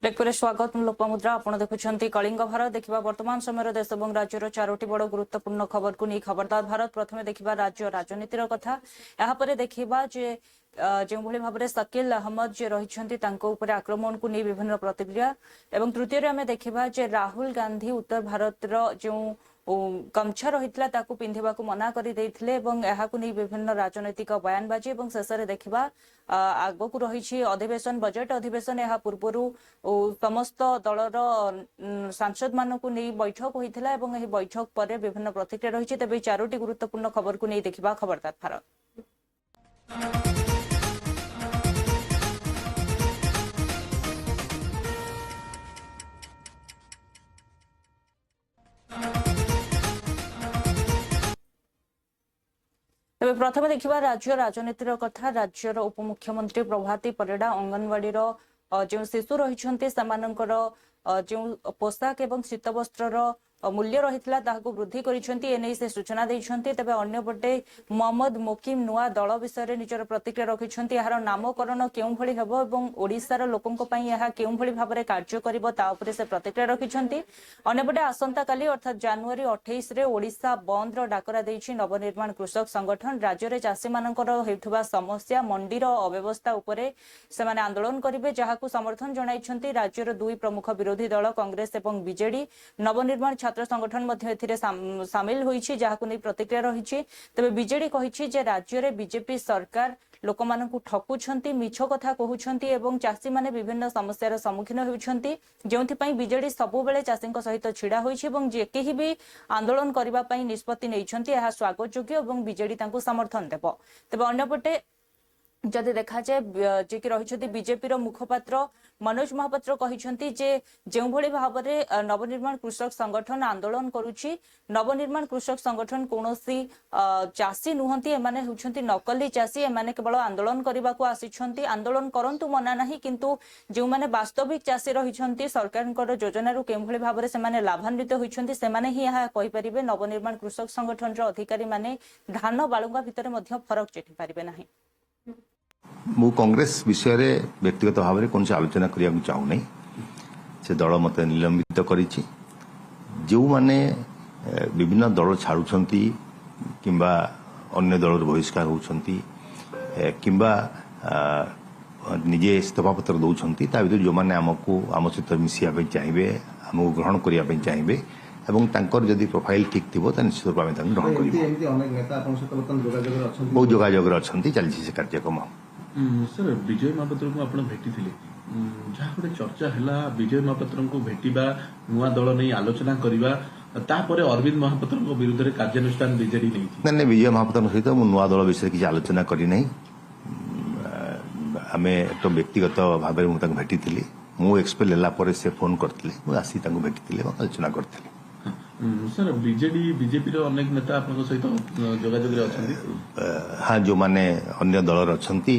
Break स्वागत लोकमुद्रा आपण देखुंत कलिंग भारत देखा वर्तमान समय देश और राज्यर चारोटी बड़ गुरुत्वपूर्ण खबर को नहीं खबरदार भारत प्रथम देखा राज्य राजनीतिर कथा यापर देखा जे जो भाव में शकील अहमद जे रही आक्रमण को नहीं विभिन्न प्रतिक्रिया एवं तृतीय आम देखा जे राहुल गांधी उत्तर भारत जो गमछा रही पिंधा मना कर विभिन्न राजनैतिक बयानबाजी और शेष में देखा आग को रही अधिवेशन बजेट अधिवेशन यह पूर्व समस्त दलर सांसद मानक नहीं बैठक होता है बैठक पर विभिन्न प्रतिक्रिया रही तेज चारोटी गुरुत्वपूर्ण खबर को नहीं देखा खबरदार भारत। तेज प्रथम देखा राज्य राजनीतिर कथा राज्यर उपमुख्यमंत्री प्रभाती परिड़ा अंगनवाड़ी जो शिशु रही जो पोशाक एवं शीतवस्त्र मूल्य रही वृद्धि कर सूचना देते तेज अंपटे मोहम्मद मोकिम नुआ दल विषय निजर प्रतिक्रिया रखिंट यार नामकरण क्यों भली हेब एवं ओडिशार लोकों क्यों भली भाव में कार्य कर से प्रतिक्रिया रखिंट अंपटे आसंता काली अर्थात जनवरी 28 रे ओडिशा बंद डाकरा देछि नवनिर्माण कृषक संगठन राज्य में चाषी मानकर होइथुबा समस्या मंडीर अव्यवस्था उपरे सेमाने आंदोलन करिवे जहाकू समर्थन जणाइछन्ति राज्यर दुई प्रमुख विरोधी दल कांग्रेस एवं बीजेडी नवनिर्माण छात्र संगठन मध्य एथिरे सामिल होइछि जहाकू नै प्रतिक्रिया रहिछि तबे बीजेडी कहिछि जे राज्य रे बीजेपी सरकार लोक मानकु ठकुछन्ति मिछ कथा कहउछन्ति एवं चाषी माने विभिन्न समस्यार सम्मुखीन होउछन्ति जेउथि पई बीजेडी सबु बेले चाषीक सहित छिड़ा होइछि एवं जे केहि भी आंदोलन करिबा पई निष्पत्ति नैछन्ति एहा स्वागत योग्य एवं बीजेडी तांकु समर्थन देबो तबे अन्यपटे जदि देखा जाए जे कि रही बीजेपी मुखपात्र मनोज महापात्र कहते जो भली भाव में नवनिर्माण कृषक संगठन आंदोलन करुच्ची नवनिर्माण कृषक संगठन कौन चाषी नुहति एमाने होउछन्ति नकली चाषी एमाने केवल आंदोलन करने को आसिछन्ति आंदोलन करंतु मना नहीं किंतु जो माने वास्तविक चाषी रही सरकार योजन कें भली भाव में से लाभान्वित होइछन्ति सेमाने ही यह कहि परिबे नवनिर्माण कृषक संगठन अधिकारी माने धान बालुंगा भितर फरक चिठी पारिबे नहीं। मु कांग्रेस विषय रे व्यक्तिगत भाव में कौन आलोचना करने चाहू नहीं से दल मत निलंबित करी जो माने विभिन्न दल छाड़ुछंती किंबा अन्य दल बहिष्कार होउछंती किंबा निजे इस्तीफा पत्र दौरान ता भीतर जो माने आमको आम सहित मिसिया चाहिए आमको ग्रहण करने चाहिए एवं तांकर जदि प्रोफाइल ठीक थिबो त निश्चित रूप में ग्रहण करिबो बहुत जोगाजोग अच्छी चली से कार्यक्रम। सर विजय महापात्र को आप भेटी जहाँ गोटे चर्चा है विजय महापात्र को भेटा नुआ दल नहीं आलोचना करवा तापर अरविंद महापात्र विरुद्ध में कार्यानुष्ठान बीजेडी नहीं विजय महापात्र सहित नुआ दल विषय किसी आलोचना करना आम एक व्यक्तिगत भाव में भेटी मु एक्सपेल है से फोन करते आसी भेटी आलोचना करी। सर बीजेडी बीजेपी अनेक नेता आपन सहित जोगाजोग रे अछंती हाँ जो माने अन्य दल अछंती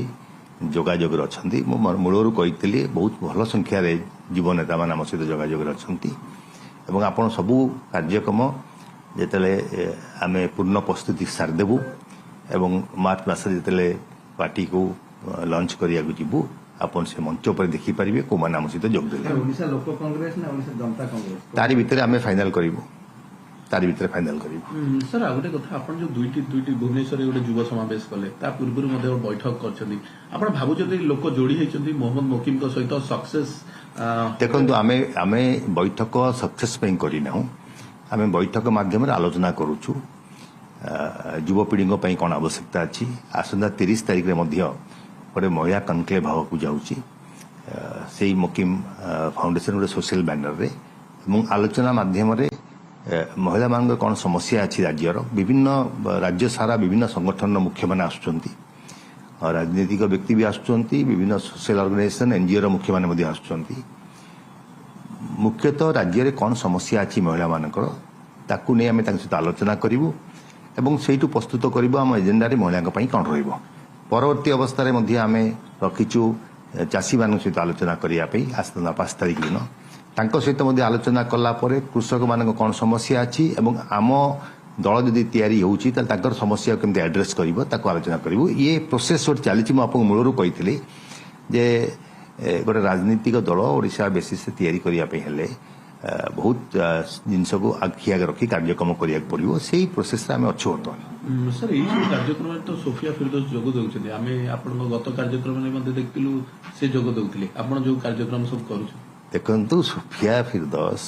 जोगाजोग रे अछंती मु मूलरू कहितली बहुत भल संख्या रे जीव नेता मान आम सहित जोगाजोग रे अछंती एवं आपण सबु कार्यक्रम जेतले आमे पूर्ण प्रस्तुति सार देबु एवं मार्च मास जेतले पार्टी को लॉन्च करिया को जिबु आपण से मंच पर देखि परिबे को मान आम सहित जोग देले ओडिशा लोक कांग्रेस ना ओडिशा जनता कांग्रेस तारी भितर आमे फाइनल करिबु तारी भितर फाइनल करिबु। सर आ गोटे कथा आपण जो दुईटी भुवनेश्वर गोटे युवा समावेश कले ता पूर्व मध्ये बैठक करछन्ती आपण भाबुछन्ती लोक जोड़ी हेछन्ती मोहम्मद मोकिम को सहित सक्सेस देखंतु आमे बैठक सक्सेस पे करिनाहु आमे बैठक माध्यम रे आलोचना करूछु युवपीढ़ी पई कोन आवश्यकता अछि आसंदा 30 तारिख रे मध्ये गोटे महिला कनक्लेव भाव जाऊँगी से मोकिम फाउंडेशन गोटे सोशल बैनर रे आलोचना माध्यम रे महिला मान कौन समस्या अच्छी राज्यर विभिन्न राज्य सारा विभिन्न संगठन मुख्य मैंने आसुंच राजनीतिक व्यक्ति भी आसुंच विभिन्न सोशल ऑर्गेनाइजेशन एनजीओ मुख्य मैंने आसुंच मुख्यतः राज्य में कौन समस्या अच्छी महिला मानकर ताकू नहीं आम सहित आलोचना करूँ एवं से प्रस्तुत करूँ आम एजेंडा महिला कौन रही परवर्ती अवस्था आम रखीचु चाषी मान सहित आलोचना करने आसता 5 तारिख दिन सहित आलोचना कलापर कृषक मान कौन समस्या अच्छी एवं आम दल जदि तैयारी होउची समस्या केमती एड्रेस करिवो ताको आलोचना करिवो ये प्रोसेस गोटे चली मूलरू कही जे गोटे राजनीतिक दल ओडिशा बेसिस तैयारी करिया पे हेले बहुत जिनस को आखि आगे रखी कार्यक्रम करिया पड़िबो सेही प्रोसेस रे आमे अछु बर्तमान सर यही सब कार्यक्रम तो सोफिया फिरदौस जोग दउछथि आमे आपण गत कार्यक्रम रे मध्ये देखतिलु से जोग दउथिले आपण जो कार्यक्रम सब करू देखंतु सोफिया फिरदौस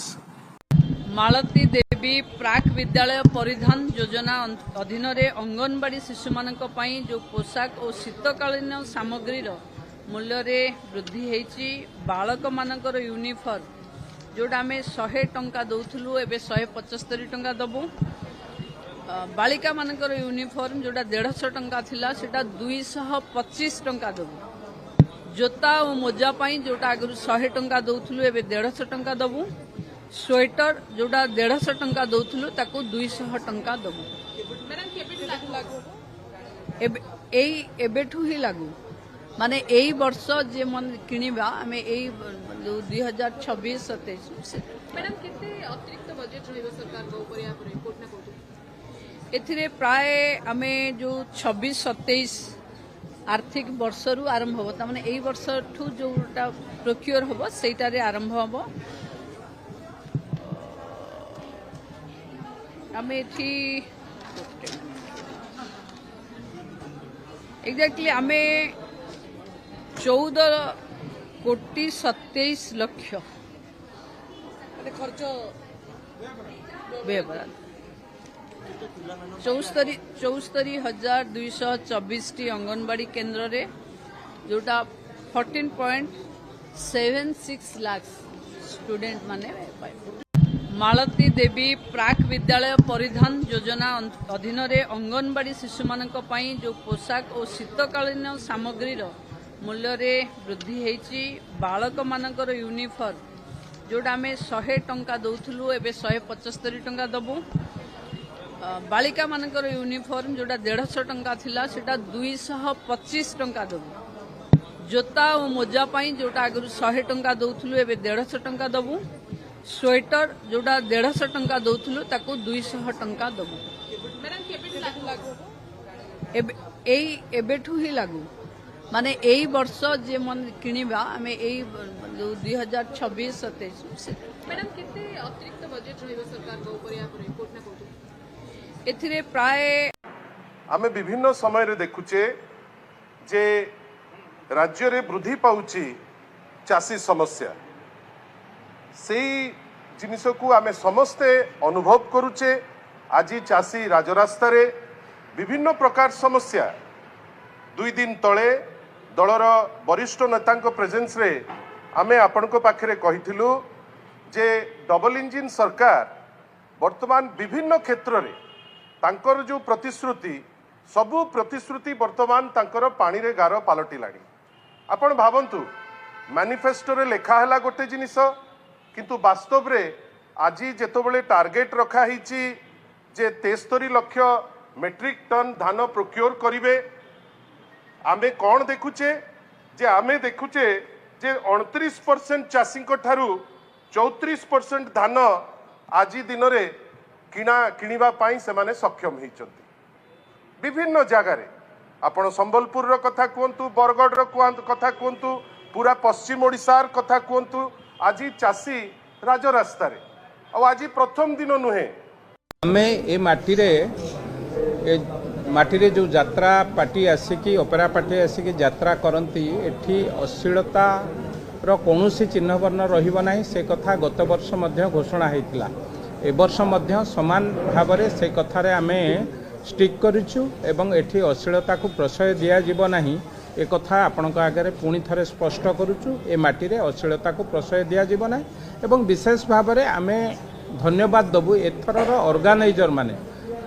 मालती देवी प्राक विद्यालय परिधान योजना अधीन अंगनवाड़ी शिशु मानक पई जो पोशाक और शीतकालीन सामग्री मूल्य रे वृद्धि होईची बालक मानकर यूनिफॉर्म जोटा आम 100 टंका दउथलु एबे 175 टंका दबु बालिका मानकर यूनिफॉर्म जोटा 150 टंका थिला सेटा 225 टंका दबु जोता और मोजा पई जोटा आगु 100 टंका दउथलु एबे 150 टंका दबु स्वेटर जोटा 150 टंका दउथलु ताको 200 टंका दबु एबेठू ही लागू माने एई वर्ष जे मन किनिबा आमे एई 2026-27 मैडम केते अतिरिक्त बजेट रहइबो सरकार को ऊपर या पर रिपोर्ट ना कोठी एथिरे प्राय आमे जो 26-27 आर्थिक वर्ष रु आरंभ हो ता माने एई वर्ष ठू जोटा प्रोक्योर होबो सेटारे आरंभ होबो आमे एथि एग्जैक्टली आमे 14,27 लक्ष खर्च व्यय 74,224 टी अंगनवाड़ी केन्द्र रे जोटा 14.76 लाख स्टूडेंट माने मालती देवी प्राक विद्यालय परिधान योजना अधीन अंगनवाड़ी शिशु मानक पई जो पोशाक और शीतकालीन सामग्री मूल्य रे वृद्धि होईची बालक मानकर यूनिफॉर्म जोटा आम 100 टंका दउथलु एबे 175 टंका दबु बालिका मानकर यूनिफॉर्म जोटा 150 टंका थिला सेटा 225 टंका दबु जोता और मोजा पई जोटा आगु 100 टंका दउथलु एबे 150 टंका दबु स्वेटर जोटा 150 टंका दउथलु ताको 200 टंका दबु मैडम केबे लागू एबेठू ही लागू माने एई वर्ष जे मन किनिबा आमे एई 2026-27 मैडम केते अतिरिक्त बजेट रहइबो सरकार को ऊपर या पर रिपोर्ट ना कोठी एथिरे प्राय आमे विभिन्न समय रे देखुचे जे राज्य रे वृद्धि पाउची चासी समस्या सेई जिनिस को आमे समस्ते अनुभव करूचे आज चासी राजरास्ता रे विभिन्न प्रकार समस्या 2 दिन तले दलर वरिष्ठ नेता प्रेजेंस रे आमे आपण को पाखरे कहिथिलु जे डबल इंजिन सरकार वर्तमान विभिन्न क्षेत्र रे तांकर जो प्रतिश्रुति सबु प्रतिश्रुति वर्तमान तांकर पानी रे गार पालटिलाणी आपण भावंतु मैनिफेस्टो रे लेखा हला गोटे जिनिस किंतु वास्तव रे आज जेतबेले टार्गेट रखा हिची जे 73 लाख मेट्रिक टन धान प्रोक्योर करिवे आमे कौन देखुचे जे आमे देखुचे जे 29% चाषी ठारू 34% धान आज दिन रे किणवा पाई से माने सक्षम होइचंती विभिन्न जगार आपण संबलपुर रो कथा कहतु बरगढ़ रो कथा कहतु पूरा पश्चिम ओडिशार कथा कहतु आज चाषी राजरास्ता रे आज प्रथम दिन नुहे आमे ए माटी रे जो यात्रा पार्टी आसिकी ओपेरा पार्टी आसिकी यात्रा करती एठी अश्लीलता रो कौनसी चिन्ह वर्ण रहिबो नाही से कथा गत वर्ष मध्य घोषणा हेतिला ए वर्ष मध्य समान भाव में से कथारे आमे स्टिक करिछु एवं एठी अश्लीलता को प्रशय दिया जीवो नाही ए कथा आपनक आगे पुणी थरे स्पष्ट करूछु ए माटी रे अश्लीलता को प्रशय दिया जीवो नाही एवं विशेष भाव में आमे धन्यवाद दबु एथरर ऑर्गेनाइजर माने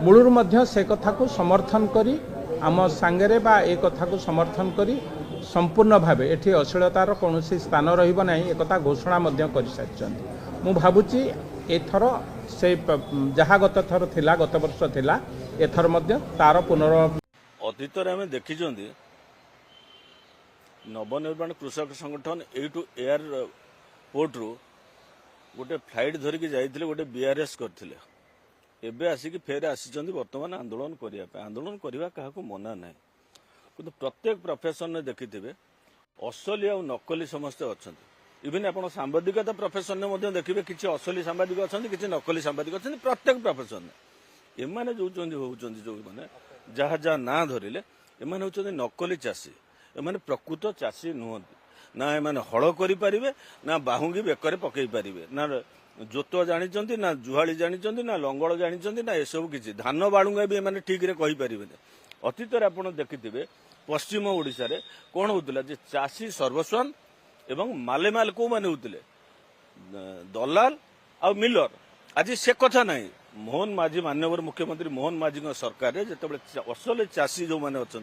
मूलर मध्य से कथा को समर्थन करी आम सांगरे बा ए कथा को समर्थन करी संपूर्ण भाव एठी अश्लीलतार कौन स्थान रहिबो नाही एक कथा घोषणा मध्य करि सारिछन्ति मु भाबुची एथर से जहाँ गत थर थिला गत वर्ष थिला एथर मध्य तार अतीत आम देखी नवनिर्माण कृषक संगठन एटू एयरपोर्ट रु गोटे फ्लाइट धरिकी जाइथिले गोटे बीआरएस करथिले एबे आसिकी फेर आसिचंदी वर्तमान आंदोलन करिया पे आंदोलन करिवा काहाकू मना नाही किंतु प्रत्येक प्रोफेशन ने देखिथिबे असली और नकली समस्ते अच्छा इवन आप सांबादिकता प्रोफेशन में देखिए किसी असली सांबादिक अच्छा किसी नकली सांबादिक अच्छा प्रत्येक प्रोफेशन एमाने जो मैंने जहाँ जहाँ ना धरिले एमाने होउछन्ति नकली चाषी एमाने प्रकृत चाषी नुहंती ना एमाने हल करें ना बाहुंगी बेकर पकई पारे ना जोत जानी ना जुहाड़ी जानी ना लंगल जानी ना एसबू किसी धान बाड़ुंगा भी एमाने ठीक रे कहि पारिबेनि अतीत आप देखिथे पश्चिम ओडिशा रे कौन होउतला जे चाषी सर्वस्वान एवं मालेमाल को माने होउतले दलाल आ मिलर आज से कथा नहीं मोहन माझी माननीय मुख्यमंत्री मोहन माझी सरकार जिते असल चाषी जो मैंने अच्छा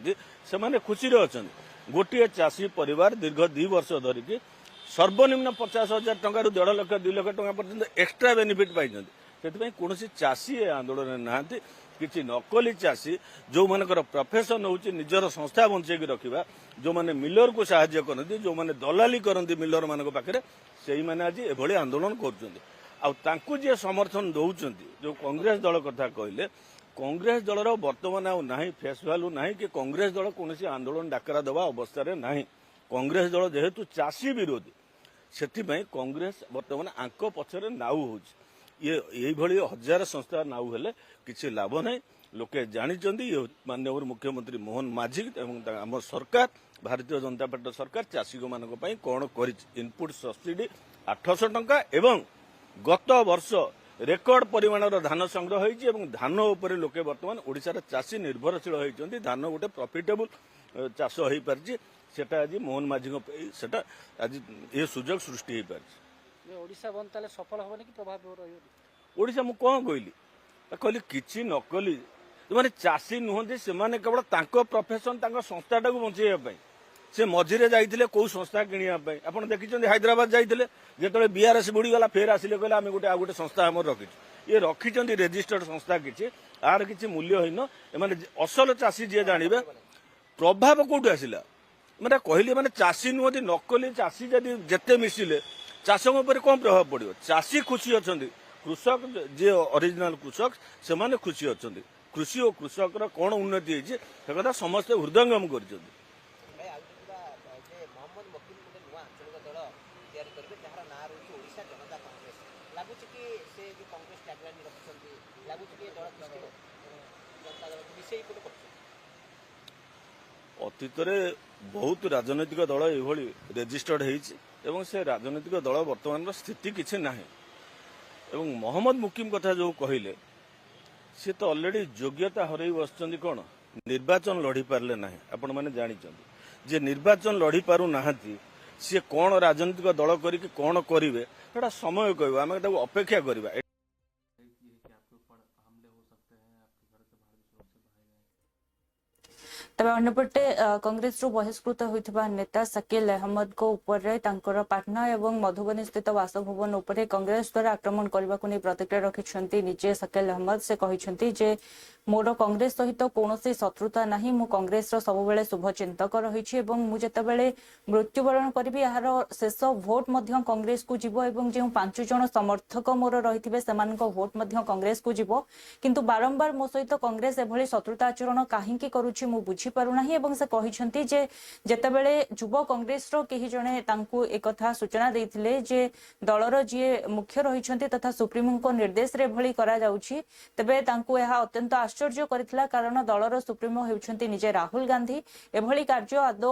से मैंने खुशी अच्छा गोटे चाषी परिवार दीर्घ 2 वर्ष धरिकी सर्वनिम्न 50,000 टंका 1.5 लाख 2 लाख टंका पर्यंत एक्सट्रा बेनिफिट पाई से कौन चाषी ए आंदोलन नहांती किसी नकली चाषी जो मानकर प्रोफेशन होची निजर संस्था बंचेकी रखिबा जो माने मिलर को सहाय्य करती जो माने दलाली करती मिलर मान पाखे से मैंने आज एभली आंदोलन कर तांकु जे समर्थन दौरान जो कांग्रेस दल कथा कहले कांग्रेस दलर बर्तमान ना फेस भैल्यू ना कि कांग्रेस दल कौन आंदोलन डाकरा देवा अवस्था ना कांग्रेस दल जेहेतु चाषी विरोधी से कांग्रेस बर्तमान आंक पछरे नाउ हो ये हजार संस्था नाउ हेले किसी लाभ ना लोके जानी माननीय मुख्यमंत्री मोहन माझी आम सरकार भारतीय जनता पार्टी सरकार चाषी मान कौन कर इनपुट सब्सिडी 800 टंका एवं गत वर्ष रेकर्ड परिमाणर धान संग्रह होइछि एवं धान उपरे लोके वर्तमान ओडिशार चाषी निर्भरशील होइछन्ति धान गोटे प्रॉफिटेबल चाष होई पारछि सेटा आज मोहन माझी सेटा आज ये सुजोग सृष्टि होई पारछि ओडिशा बंद ताले सफल होबनी कि प्रभाव रहियो ओडिशा मु कोन कहली किछि नकली माने चाषी नुहंती से माने केवल तांको प्रोफेशन तांको संस्थाटा को बंचेया पई से मझिरे जाइथिले को संस्था किनिया पई आपण देखिछन्ती हैदराबाद जाइथिले जेतले बीआरएस बुड़ी गला फेर आसिले कहले आमे गोटे आ गोटे संस्था हमर रखिछु ये रखिछन्ती रजिस्टर्ड संस्था किछि आर किछि मूल्यहीन एमाने असल चाषी जे जानिबे प्रभाव कोठु आसिला माने कहली माने चाषी नुहंती नकली चाषी जदि जेते मिसिले चाषों पर कौन प्रभाव पड़ो चाषी खुशी अच्छा कृषक जे ओरिजिनल कृषक से माने खुशी अच्छा कृषि और कृषक कौन उन्नति होता समस्ते हृदयंगम कर अतीत बहुत राजनैतिक दल ये रेजिस्टर्ड एवं से राजनैतिक दल वर्तमान स्थिति किसी ना एवं मोहम्मद मुकिम कथा जो कहले सी तो ऑलरेडी योग्यता हरई बस कौन निर्वाचन लड़ी पारे ना आपण मैंने जानी जे निर्वाचन लड़ी पारु ना सी कौन राजनैतिक दल करके कौन करेंगे समय कह आम अपेक्षा करवा तबे अन्यपटे कांग्रेस रु बहिष्कृत होइथिबा नेता शकील अहमद को ऊपर पाटना एवं मधुबनी स्थित बासभवन उपरे कांग्रेस द्वारा आक्रमण करने को प्रतिक्रिया रखिछन्ती निजे शकील अहमद से कहिछन्ती जे मोर कांग्रेस सहित कौनसी शत्रुता नहीं मु कांग्रेस रो सबुबेले शुभचिंतक रहिछि एवं मु जेतेबेले मृत्युवरण करिबि यार शेष भोट मध्य कांग्रेस को जीवो एवं जे 5 जण समर्थक मोर रहिथिबे सेमानक भोट मध्य कांग्रेस को जीवो किंतु बारंबार मो सहित कांग्रेस एभली शत्रुता आचरण काहेकि करूछि मु बुझी पारु नाही एवं से कहिछन्ती जे जेतेबेले युव कांग्रेस रो केही जणे तांकु एकथा सूचना देथिले जे दलर जे मुख्य रहिछन्ती तथा सुप्रीमो को निर्देश रे भली करा जाउछि तबे तांकु एहा अत्यंत आश्चर्य करथिला कारण दलर सुप्रीमो हेउछन्ती निजे राहुल गांधी एभली कार्य आदो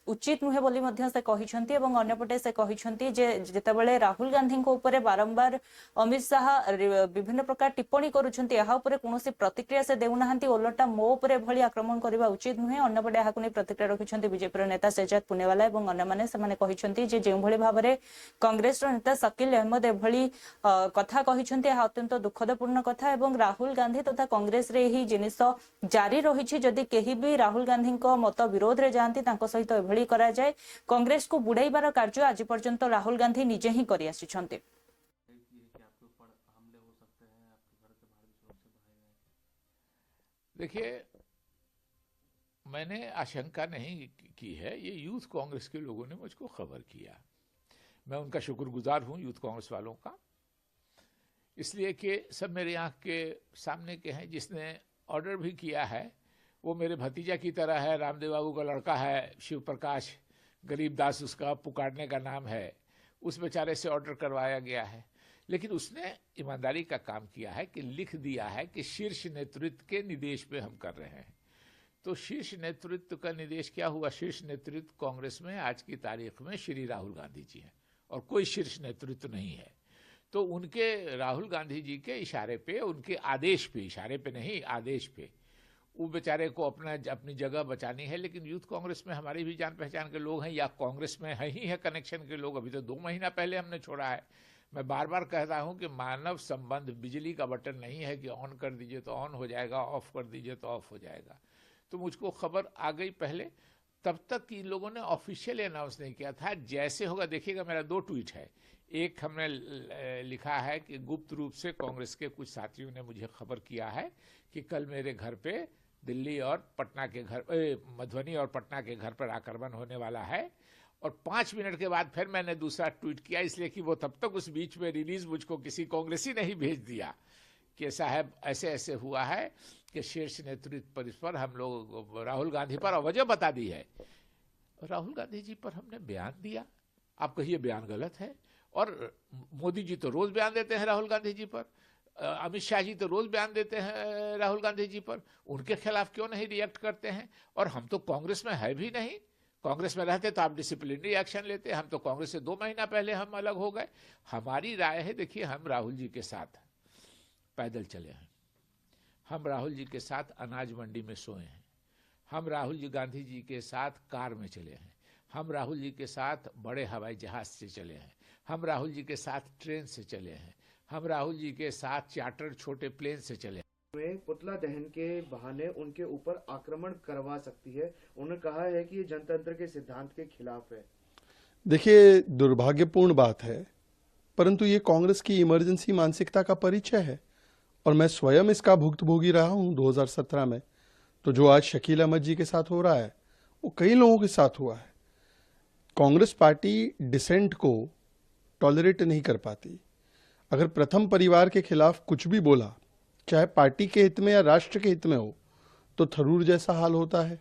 उचित नुहे बोली मध्य से कहिछन्ती एवं अन्यपटे से कहिछन्ती जे जेतेबेले राहुल गांधी को ऊपर बारंबार अमित शाह विभिन्न प्रकार टिप्पणी करूछन्ती एहा ऊपर कोनोसी प्रतिक्रिया से देउनाहंती ओलटा मो ऊपर भली आक्रमण करबा उचित नुहे अन्यपटे एहाकु नै प्रतिक्रिया रखिछन्ती बीजेपी नेता सेजाद पुनेवाला एवं अन्य माने सेमाने कहिछन्ती जे जेउ भली भाबरे कांग्रेस रो नेता शकील अहमद एभली कथा कहिछन्ती एहा अत्यंत दुखदपूर्ण कथा एवं राहुल गांधी तथा कांग्रेस रे ही जिनिस जारी रही जदि केही भी राहुल गांधी मत विरोध रे जानती तांको सहित एभली करा जाए कांग्रेस को बुड़ाइबार कार्य आज पर्यंत राहुल गांधी निजे ही करि आछिछन्ते। देखिए मैंने आशंका नहीं की है, ये यूथ कांग्रेस के लोगों ने मुझको खबर किया। मैं उनका शुक्रगुजार हूं यूथ कांग्रेस वालों का, इसलिए कि सब मेरे आंख के सामने के हैं। जिसने ऑर्डर भी किया है वो मेरे भतीजा की तरह है, रामदेव बाबू का लड़का है शिव प्रकाश, गरीबदास उसका पुकारने का नाम है, उस बेचारे से ऑर्डर करवाया गया है। लेकिन उसने ईमानदारी का काम किया है कि लिख दिया है कि शीर्ष नेतृत्व के निर्देश पे हम कर रहे हैं। तो शीर्ष नेतृत्व का निर्देश क्या हुआ? शीर्ष नेतृत्व कांग्रेस में आज की तारीख में श्री राहुल गांधी जी हैं और कोई शीर्ष नेतृत्व नहीं है। तो उनके, राहुल गांधी जी के इशारे पे, उनके आदेश पे, इशारे पे नहीं आदेश पे, वो बेचारे को अपनी जगह बचानी है। लेकिन यूथ कांग्रेस में हमारी भी जान पहचान के लोग हैं या कांग्रेस में है ही है कनेक्शन के लोग। अभी तो 2 महीना पहले हमने छोड़ा है। मैं बार बार कहता हूं कि मानव संबंध बिजली का बटन नहीं है कि ऑन कर दीजिए तो ऑन हो जाएगा, ऑफ कर दीजिए तो ऑफ हो जाएगा। तो मुझको खबर आ गई पहले, तब तक इन लोगों ने ऑफिशियली अनाउंस नहीं किया था। जैसे होगा देखिएगा, मेरा 2 ट्वीट है। एक हमने लिखा है कि गुप्त रूप से कांग्रेस के कुछ साथियों ने मुझे खबर किया है कि कल मेरे घर पे दिल्ली और पटना के घर, मधुबनी और पटना के घर पर आक्रमण होने वाला है। और 5 मिनट के बाद फिर मैंने दूसरा ट्वीट किया, इसलिए कि वो तब तक उस बीच में रिलीज मुझको किसी कांग्रेसी ने ही भेज दिया कि साहब ऐसे ऐसे हुआ है कि शीर्ष नेतृत्व पर हम लोग राहुल गांधी पर वजह बता दी है। राहुल गांधी जी पर हमने बयान दिया, आप कहिए बयान गलत है। और मोदी जी तो रोज बयान देते हैं राहुल गांधी जी पर, अमित शाह जी तो रोज बयान देते हैं राहुल गांधी जी पर, उनके खिलाफ क्यों नहीं रिएक्ट करते हैं? और हम तो कांग्रेस में है भी नहीं। कांग्रेस में रहते तो आप डिसिप्लिनरी एक्शन लेते। हम तो कांग्रेस से 2 महीना पहले हम अलग हो गए। हमारी राय है, देखिए, हम राहुल जी के साथ पैदल चले हैं, हम राहुल जी के साथ अनाज मंडी में सोए हैं, हम राहुल जी गांधी जी के साथ कार में चले हैं, हम राहुल जी के साथ बड़े हवाई जहाज से चले हैं, हम राहुल जी के साथ ट्रेन से चले हैं, हम राहुल जी के साथ चार्टर छोटे प्लेन से चले हैं। में पुतला दहन के बहाने उनके ऊपर आक्रमण करवा सकती है। उन्होंने कहा है कि ये जनतंत्र के सिद्धांत के खिलाफ है। देखिए, दुर्भाग्यपूर्ण बात है, परंतु ये कांग्रेस की इमरजेंसी मानसिकता का परिचय है और मैं स्वयं इसका भुक्तभोगी रहा हूं 2017 में। तो जो आज शकील अहमद जी के साथ हो रहा है वो कई लोगों के साथ हुआ है। कांग्रेस पार्टी डिसेंट को टॉलरेट नहीं कर पाती। अगर प्रथम परिवार के खिलाफ कुछ भी बोला, चाहे पार्टी के हित में या राष्ट्र के हित में हो, तो थरूर जैसा हाल होता है,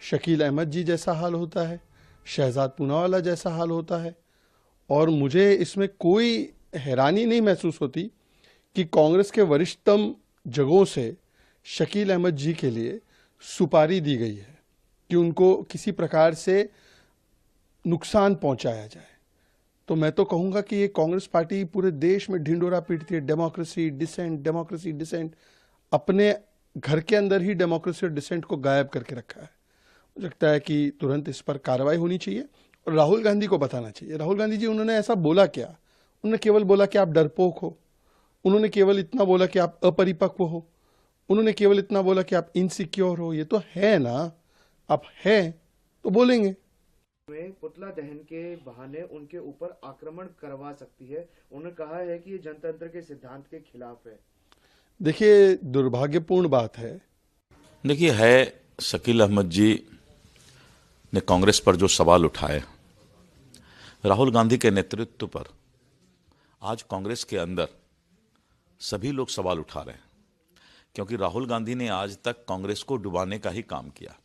शकील अहमद जी जैसा हाल होता है, शहजाद पूनावाला जैसा हाल होता है। और मुझे इसमें कोई हैरानी नहीं महसूस होती कि कांग्रेस के वरिष्ठतम जगहों से शकील अहमद जी के लिए सुपारी दी गई है कि उनको किसी प्रकार से नुकसान पहुंचाया जाए। तो मैं तो कहूंगा कि ये कांग्रेस पार्टी पूरे देश में ढिंडोरा पीटती है, डेमोक्रेसी डिसेंट, डेमोक्रेसी डिसेंट। अपने घर के अंदर ही डेमोक्रेसी और डिसेंट को गायब करके रखा है। मुझे लगता है कि तुरंत इस पर कार्रवाई होनी चाहिए और राहुल गांधी को बताना चाहिए। राहुल गांधी जी, उन्होंने ऐसा बोला क्या? उन्होंने केवल बोला कि आप डरपोक हो, उन्होंने केवल इतना बोला कि आप अपरिपक्व हो, उन्होंने केवल इतना बोला कि आप इनसिक्योर हो। ये तो है ना, आप हैं तो बोलेंगे। में पुतला दहन के बहाने उनके ऊपर आक्रमण करवा सकती है। उन्होंने कहा है कि ये जनतंत्र के सिद्धांत के खिलाफ है। देखिए, दुर्भाग्यपूर्ण बात है। देखिए, है शकील अहमद जी ने कांग्रेस पर जो सवाल उठाए, राहुल गांधी के नेतृत्व पर आज कांग्रेस के अंदर सभी लोग सवाल उठा रहे हैं, क्योंकि राहुल गांधी ने आज तक कांग्रेस को डुबाने का ही काम किया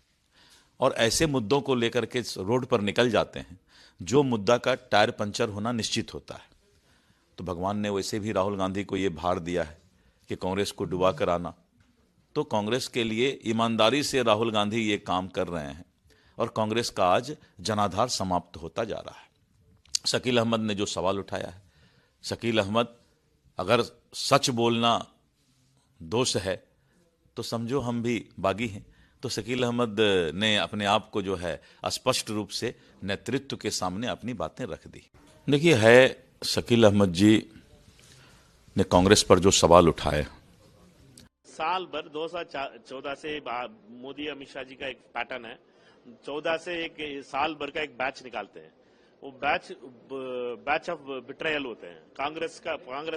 और ऐसे मुद्दों को लेकर के रोड पर निकल जाते हैं जो मुद्दा का टायर पंचर होना निश्चित होता है। तो भगवान ने वैसे भी राहुल गांधी को ये भार दिया है कि कांग्रेस को डुबा कर आना। तो कांग्रेस के लिए ईमानदारी से राहुल गांधी ये काम कर रहे हैं और कांग्रेस का आज जनाधार समाप्त होता जा रहा है। शकील अहमद ने जो सवाल उठाया है, शकील अहमद, अगर सच बोलना दोष है तो समझो हम भी बागी हैं। तो शकील अहमद ने अपने आप को जो है स्पष्ट रूप से नेतृत्व के सामने अपनी बातें रख दी। देखिए, है शकील अहमद जी ने कांग्रेस पर जो सवाल उठाए, साल भर 2014 से मोदी अमित शाह जी का एक पैटर्न है, 14 से एक साल भर का एक बैच निकालते हैं। वो बैच ऑफ बिट्रायल होते हैं। कांग्रेस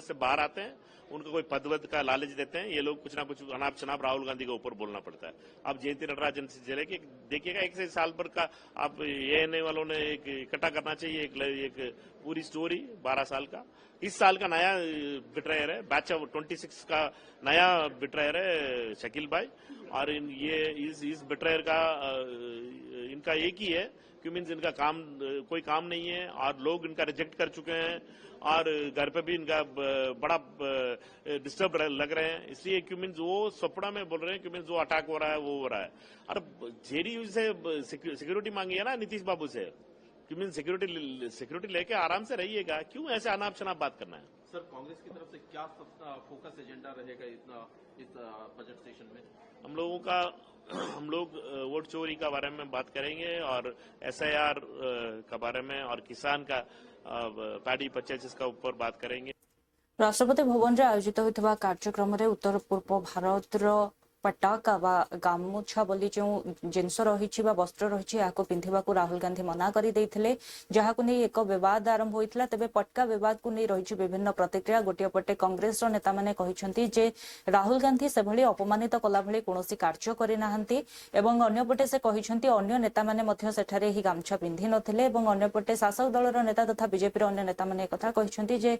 से बाहर आते हैं, उनको कोई पद का लालच देते हैं। ये लोग कुछ ना कुछ अनाप शनाप राहुल गांधी के ऊपर बोलना पड़ता है। आप जयंती नटराजन से चले के देखिएगा, 1 से साल भर का आप एएनए वालों ने एक इकट्ठा करना चाहिए, एक पूरी स्टोरी 12 साल का। इस साल का नया बिट्रायर है, बैच ऑफ 26 का नया बिट्रायर है शकील भाई। और इस बिट्रायर का इनका एक ही है क्यों मीन्स इनका काम कोई काम नहीं है और लोग इनका रिजेक्ट कर चुके हैं और घर पे भी इनका बड़ा डिस्टर्ब लग रहे हैं, इसलिए क्यों मीन्स वो सपना में बोल रहे हैं क्यों मीन्स जो अटैक हो रहा है वो हो रहा है। और जेडीयू से सिक्योरिटी मांगी है ना नीतीश बाबू से, क्यों मीन्स सिक्योरिटी लेके आराम से रहिएगा, क्यों ऐसे अनाप शनाप बात करना है। सर कांग्रेस की तरफ से क्या फोकस एजेंडा रहेगा इस बजट सेशन में? हम लोग वोट चोरी का बारे में बात करेंगे और SIR का बारे में और किसान का पैडी परचेज का ऊपर बात करेंगे। राष्ट्रपति भवन में आयोजित होता कार्यक्रम में उत्तर पूर्व भारत पटाका वा गामुछा बोली जो जिनस रही वस्त्र रही पिंधा राहुल गांधी मना करते जहां नहीं एक विवाद आरंभ होता। तेज पटका विवाद को नहीं रही विभिन्न प्रतिक्रिया। गोटे पटे कांग्रेस नेता मैंने कहते राहुल गांधी से भली अपमानित कला भली कौन कार्य करना एवं अन्यपटे से कहते अन्य नेता मैंने सेठारे ही गामछा पिंधि नथिले एवं अन्यपटे शासक दलर नेता तथा बीजेपी अन्य नेता मैंने कथा कहते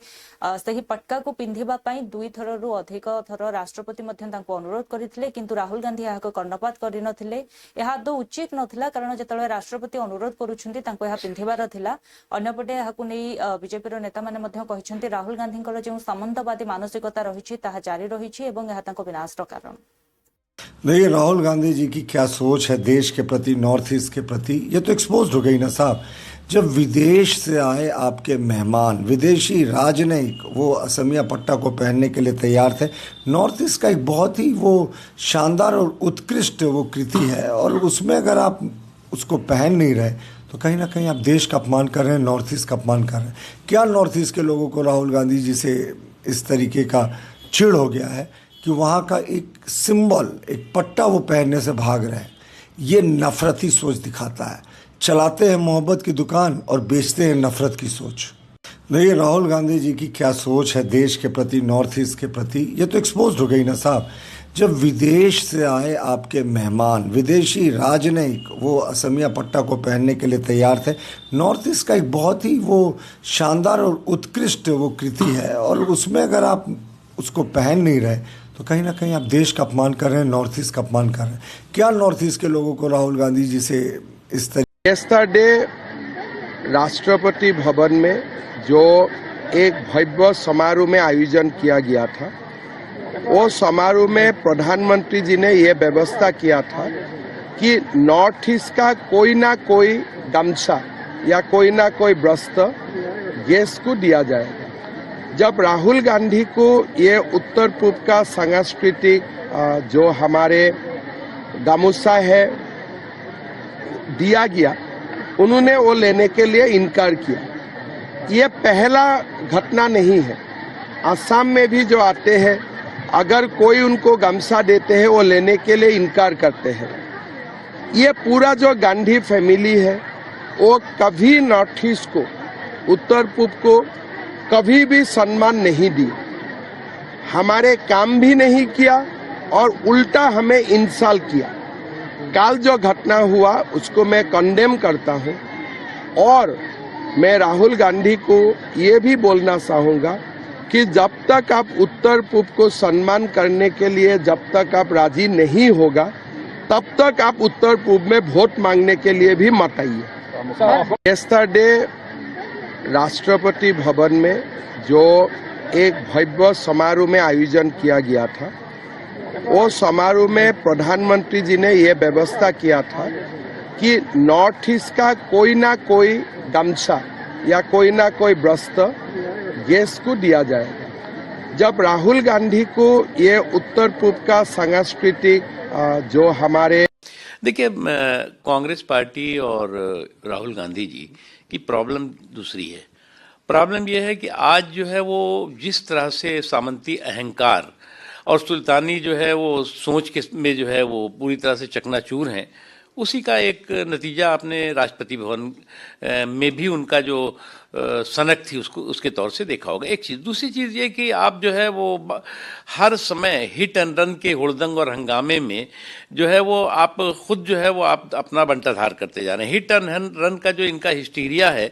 से पटका को पिंधिबा पई 2 थररू अधिक थर राष्ट्रपति अनुरोध करथिले किंतु राहुल गांधी यह कर्णपात करनथिले। यह आदौ उचित नथिला कारण जेतले राष्ट्रपति अनुरोध करूछंती तांको यह पिंधिबार थिला। अन्यपटे यहाकु नै बीजेपी नेता माने मध्य कहिसंती राहुल गांधींकर जो सामंतवादी मानसिकता रहिछि ताहा जारी रहिछि एवं यह तांको विनाशर कारण। देखिए राहुल गांधी जी की क्या सोच है देश के प्रति, नॉर्थ ईस्ट के प्रति, ये तो एक्सपोज हो गई ना साहब। जब विदेश से आए आपके मेहमान, विदेशी राजनयिक, वो असमिया पट्टा को पहनने के लिए तैयार थे। नॉर्थ ईस्ट का एक बहुत ही वो शानदार और उत्कृष्ट वो कृति है और उसमें अगर आप उसको पहन नहीं रहे तो कहीं ना कहीं आप देश का अपमान कर रहे हैं, नॉर्थ ईस्ट का अपमान कर रहे हैं। क्या नॉर्थ ईस्ट के लोगों को राहुल गांधी जी से इस तरीके का चिढ़ हो गया है कि वहाँ का एक सिंबल, एक पट्टा वो पहनने से भाग रहे हैं। ये नफरती सोच दिखाता है। चलाते हैं मोहब्बत की दुकान और बेचते हैं नफरत की सोच। देखिए राहुल गांधी जी की क्या सोच है देश के प्रति, नॉर्थ ईस्ट के प्रति, ये तो एक्सपोज हो गई ना साहब। जब विदेश से आए आपके मेहमान, विदेशी राजनयिक, वो असमिया पट्टा को पहनने के लिए तैयार थे। नॉर्थ ईस्ट का एक बहुत ही वो शानदार और उत्कृष्ट वो कृति है और उसमें अगर आप उसको पहन नहीं रहे तो कहीं ना कहीं आप देश का अपमान कर रहे हैं, नॉर्थ ईस्ट का अपमान कर रहे हैं। क्या नॉर्थ ईस्ट के लोगों को राहुल गांधी जी से इस तरीके यस्टरडे राष्ट्रपति भवन में जो एक भव्य समारोह में आयोजन किया गया था, वो समारोह में प्रधानमंत्री जी ने ये व्यवस्था किया था कि नॉर्थ ईस्ट का कोई ना कोई गमछा या कोई ना कोई वस्त्र गेस्ट को दिया जाएगा। जब राहुल गांधी को ये उत्तर पूर्व का सांस्कृतिक जो हमारे गामूछा है दिया गया, उन्होंने वो लेने के लिए इनकार किया। ये पहला घटना नहीं है। असम में भी जो आते हैं, अगर कोई उनको गमछा देते हैं वो लेने के लिए इनकार करते हैं। ये पूरा जो गांधी फैमिली है वो कभी नॉर्थ ईस्ट को, उत्तर पूर्व को कभी भी सम्मान नहीं दिया, हमारे काम भी नहीं किया और उल्टा हमें इंसल्ट किया। कल जो घटना हुआ उसको मैं कंडेम करता हूं और मैं राहुल गांधी को ये भी बोलना चाहूंगा कि जब तक आप उत्तर पूर्व को सम्मान करने के लिए जब तक आप राजी नहीं होगा, तब तक आप उत्तर पूर्व में वोट मांगने के लिए भी मत आइए। यस्टरडे राष्ट्रपति भवन में जो एक भव्य समारोह में आयोजन किया गया था, वो समारोह में प्रधानमंत्री जी ने ये व्यवस्था किया था कि नॉर्थ ईस्ट का कोई ना कोई गमछा या कोई ना कोई वस्त्र गेस्ट को दिया जाएगा। जब राहुल गांधी को ये उत्तर पूर्व का सांस्कृतिक जो हमारे देखिए, कांग्रेस पार्टी और राहुल गांधी जी की प्रॉब्लम दूसरी है। प्रॉब्लम यह है कि आज जो है वो जिस तरह से सामंती अहंकार और सुल्तानी जो है वो सोच के में जो है वो पूरी तरह से चकनाचूर हैं, उसी का एक नतीजा आपने राष्ट्रपति भवन में भी उनका जो सनक थी उसके तौर से देखा होगा। एक चीज़। दूसरी चीज़ ये कि आप जो है वो हर समय हिट एंड रन के हुड़दंग और हंगामे में जो है वो आप खुद जो है वो आप अपना बंटाधार करते जा रहे हैं। हिट एंड रन का जो इनका हिस्टीरिया है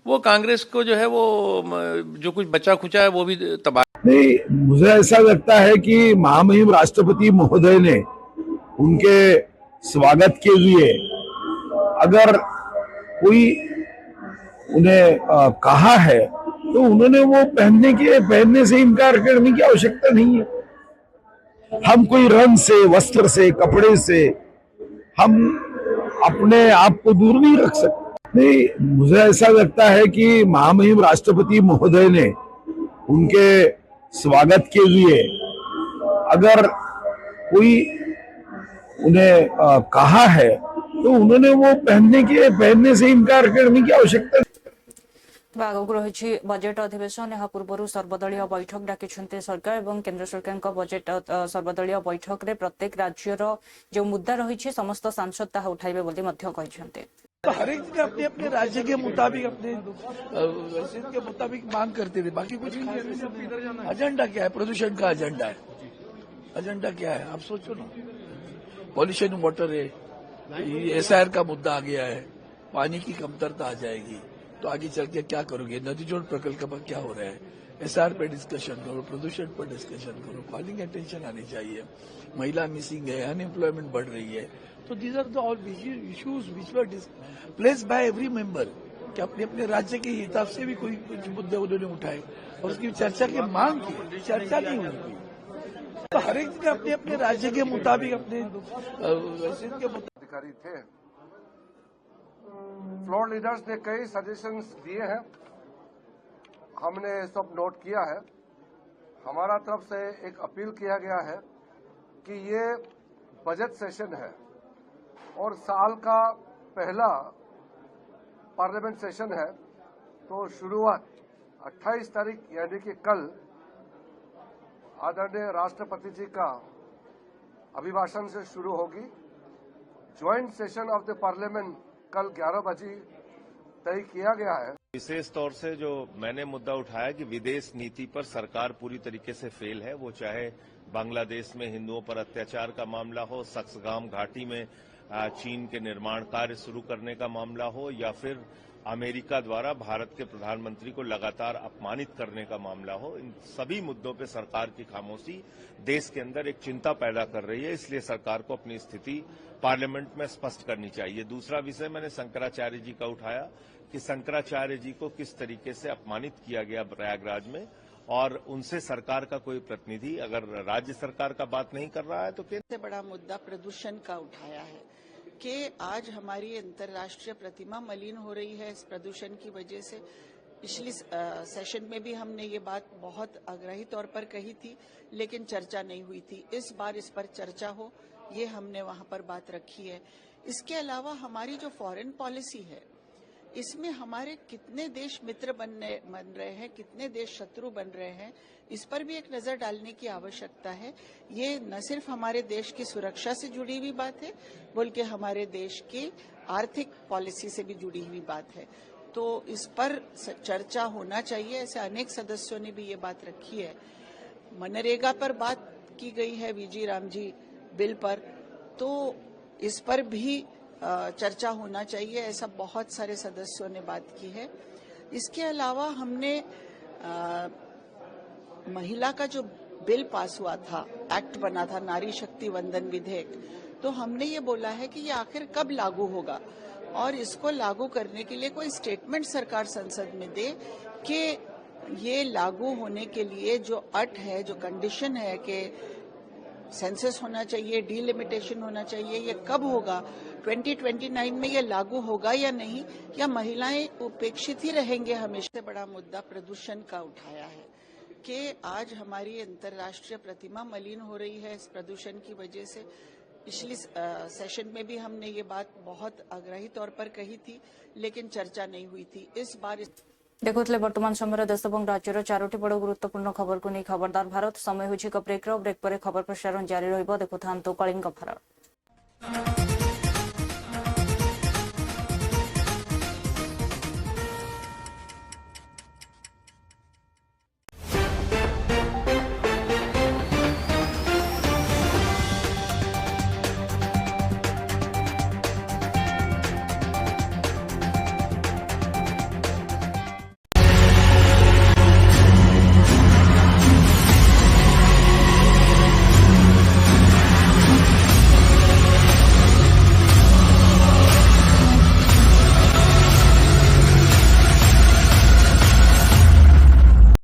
वो कांग्रेस को जो है वो जो कुछ बचा खुचा है वो भी तबाह। नहीं, मुझे ऐसा लगता है कि महामहिम राष्ट्रपति महोदय ने उनके स्वागत के लिए अगर कोई उन्हें कहा है तो उन्होंने वो पहनने से इनकार करने की आवश्यकता नहीं है। हम कोई रंग से, वस्त्र से, कपड़े से हम अपने आप को दूर नहीं रख सकते। नहीं, मुझे ऐसा लगता है कि महामहिम राष्ट्रपति महोदय ने उनके स्वागत के लिए अगर कोई उन्हें कहा है तो उन्होंने वो पहनने से इनकार करने की आवश्यकता। आगक रही बजेट अधिवेशन यह पूर्व सर्वदलीय बैठक डाकिछन्ते सरकार एवं केंद्र सरकार का बजेट सर्वदलीय बैठक रे प्रत्येक राज्यर जो मुद्दा रही समस्त सांसद ताहा उठाइबे बोली मध्य कहिसन्ते। हर एक ने अपने अपने राज्य के मुताबिक अपने के मुताबिक मांग करते थे, बाकी कुछ नहीं। एजेंडा क्या है? प्रदूषण का एजेंडा है। एजेंडा क्या है आप सोचो ना। पॉल्यूशन वाटर है, SIR का मुद्दा आ गया है, पानी की कमतरता आ जाएगी तो आगे चल के क्या करोगे? नदी जोड़ प्रकल्प पर क्या हो रहा है? SIR पे डिस्कशन करो, प्रदूषण पर डिस्कशन करो, कॉलिंग अटेंशन आनी चाहिए। महिला मिसिंग है, अनएम्प्लॉयमेंट बढ़ रही है, तो these are the all issues which were placed by every member कि अपने अपने राज्य के हिसाब से भी कोई कुछ मुद्दे उन्होंने उठाए और उसकी चर्चा की मांग की। चर्चा नहीं हुई, तो हर एक ने अपने अपने राज्य के मुताबिक अपने अधिकारी थे। फ्लोर लीडर्स ने कई सजेशंस दिए हैं, हमने सब नोट किया है। हमारा तरफ से एक अपील किया गया है कि ये बजट सेशन है और साल का पहला पार्लियामेंट सेशन है, तो शुरुआत 28 तारीख यानी कि कल आदरणीय राष्ट्रपति जी का अभिभाषण से शुरू होगी। Joint session of the parliament कल 11 बजे तय किया गया है। विशेष तौर से जो मैंने मुद्दा उठाया कि विदेश नीति पर सरकार पूरी तरीके से फेल है, वो चाहे बांग्लादेश में हिंदुओं पर अत्याचार का मामला हो, सक्सगाम घाटी में चीन के निर्माण कार्य शुरू करने का मामला हो, या फिर अमेरिका द्वारा भारत के प्रधानमंत्री को लगातार अपमानित करने का मामला हो। इन सभी मुद्दों पर सरकार की खामोशी देश के अंदर एक चिंता पैदा कर रही है, इसलिए सरकार को अपनी स्थिति पार्लियामेंट में स्पष्ट करनी चाहिए। दूसरा विषय मैंने शंकराचार्य जी का उठाया कि शंकराचार्य जी को किस तरीके से अपमानित किया गया प्रयागराज में, और उनसे सरकार का कोई प्रतिनिधि अगर राज्य सरकार का बात नहीं कर रहा है तो सबसे बड़ा मुद्दा प्रदूषण का उठाया है कि आज हमारी अंतर्राष्ट्रीय प्रतिमा मलिन हो रही है इस प्रदूषण की वजह से। पिछली सेशन में भी हमने ये बात बहुत आग्रही तौर पर कही थी, लेकिन चर्चा नहीं हुई थी। इस बार इस पर चर्चा हो, ये हमने वहां पर बात रखी है। इसके अलावा हमारी जो फॉरेन पॉलिसी है, इसमें हमारे कितने देश मित्र बन रहे हैं, कितने देश शत्रु बन रहे हैं, इस पर भी एक नजर डालने की आवश्यकता है। ये न सिर्फ हमारे देश की सुरक्षा से जुड़ी हुई बात है, बल्कि हमारे देश की आर्थिक पॉलिसी से भी जुड़ी हुई बात है। तो इस पर चर्चा होना चाहिए। ऐसे अनेक सदस्यों ने भी ये बात रखी है। मनरेगा पर बात की गई है, वीजी राम जी बिल पर, तो इस पर भी चर्चा होना चाहिए। ऐसा बहुत सारे सदस्यों ने बात की है। इसके अलावा हमने महिला का जो बिल पास हुआ था, एक्ट बना था, नारी शक्ति वंदन विधेयक, तो हमने ये बोला है कि ये आखिर कब लागू होगा और इसको लागू करने के लिए कोई स्टेटमेंट सरकार संसद में दे कि ये लागू होने के लिए जो अट है, जो कंडीशन है कि सेंसस होना चाहिए, डीलिमिटेशन होना चाहिए, ये कब होगा, 2029 में ये लागू होगा या नहीं, या महिलाएं उपेक्षित ही रहेंगे हमेशा। बड़ा मुद्दा प्रदूषण का उठाया है कि आज हमारी अंतर्राष्ट्रीय प्रतिमा मलिन हो रही है इस प्रदूषण की वजह से। पिछली सेशन में भी हमने ये बात बहुत आग्रही तौर पर कही थी, लेकिन चर्चा नहीं हुई थी। इस बार देखुले वर्तमान समय देश और राज्यर 4टी बड़ गुरुत्वपूर्ण खबर को नहीं खबरदार भारत। समय होछि ब्रेक पर खबर प्रसारण जारी रहिबो। देखुथांतो कलिंग भारत।